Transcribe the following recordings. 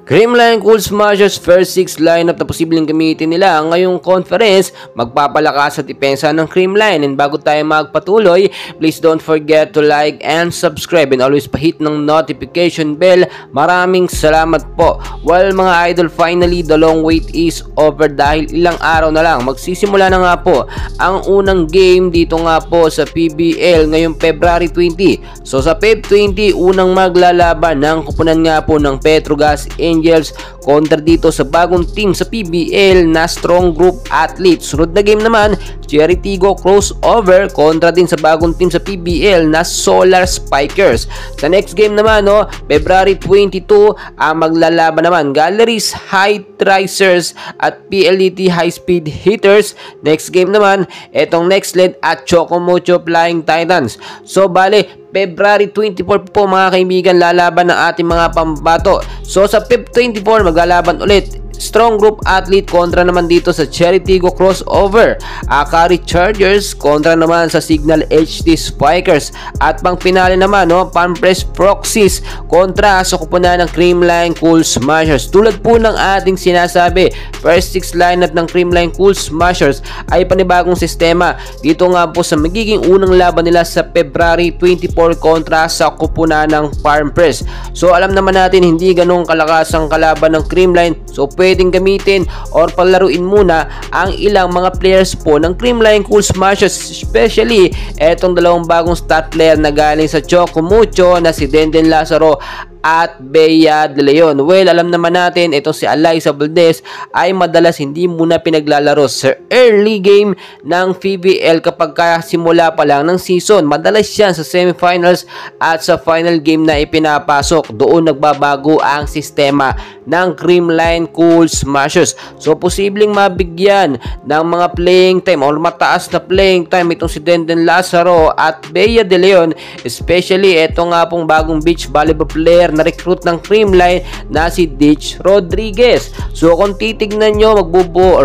Creamline Cool Smashers first 6 lineup na posibleng gamitin nila ngayong conference, magpapalakas sa depensa ng Creamline. And bago tayo magpatuloy, please don't forget to like and subscribe and always pa-hit ng notification bell. Maraming salamat po. Well mga idol, finally the long wait is over dahil ilang araw na lang magsisimula na nga po ang unang game dito nga po sa PBL ngayong February 20. So sa Feb 20, unang maglalaban ng kupunan nga po ng Petrogas Angels kontra dito sa bagong team sa PBL na Strong Group Athletes. Sunod na game naman, Cherry Tigo crossover kontra din sa bagong team sa PBL na Solar Spikers. Sa next game naman, February 22, ang maglalaban naman Galleries High Tricers at PLDT High Speed Hitters. Next game naman, etong Next Led at Chocomocho Flying Titans. So bale, February 24 po mga kaibigan, lalaban ng ating mga pambato. So sa Feb 24, maglalaban ulit Strong Group Athlete kontra naman dito sa Cherry Tigo crossover, Akari Chargers kontra naman sa Signal HD Spikers, at pang pinali naman Panpress Proxies kontra sa kupunan ng Creamline Cool Smashers. Tulad po ng ating sinasabi, first 6 lineup ng Creamline Cool Smashers ay panibagong sistema dito nga po sa magiging unang laban nila sa February 24 kontra sa kupunan ng Panpress. So alam naman natin hindi ganong kalakas ang kalaban ng Creamline, so pwedeng gamitin or palaruin muna ang ilang mga players po ng Creamline Cool Smashers, especially etong dalawang bagong stat player na galing sa Chocomucho na si Denden Lazaro at Bea De Leon. Well, alam naman natin itong si Alyssa Valdez ay madalas hindi muna pinaglalaro sa early game ng PBL kapag simula pa lang ng season. Madalas yan sa semifinals at sa final game na ipinapasok. Doon nagbabago ang sistema ng Creamline Cool Smashers. So, posibleng mabigyan ng mga playing time or mataas na playing time itong si Denden Lazaro at Bea De Leon, especially ito nga pong bagong beach volleyball player na recruit ng Creamline na si Ditch Rodriguez. So kung titignan nyo, bubuo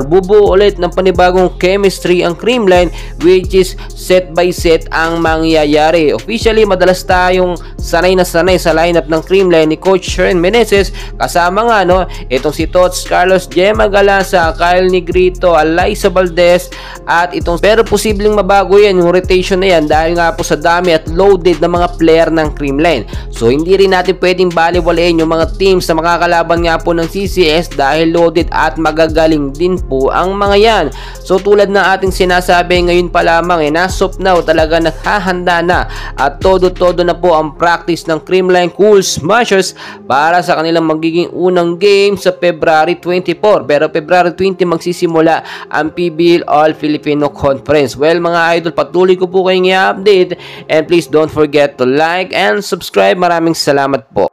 ulit ng panibagong chemistry ang Creamline, which is set by set ang mangyayari. Officially, madalas tayong sanay na sanay sa lineup ng Creamline ni Coach Sharon Meneses, kasama nga itong si Tots Carlos, Gemma Galasa, Kyle Negrito, Alyssa Valdez at itong, pero posibleng mabago yan yung rotation na yan dahil nga po sa dami at loaded na mga player ng Creamline. So hindi rin natin pwedeng baliwalain yung mga teams na makakalaban nga po ng CCS dahil loaded at magagaling din po ang mga yan. So tulad ng ating sinasabi, ngayon pa lamang nasop now talaga naghahanda na at todo-todo na po ang practice ng Creamline Cool Smashers para sa kanilang magiging unang game sa February 24. Pero February 20 magsisimula ang PBL All Filipino Conference. Well mga idol, patuloy ko po kayong i-update and please don't forget to like and subscribe. Maraming salamat po.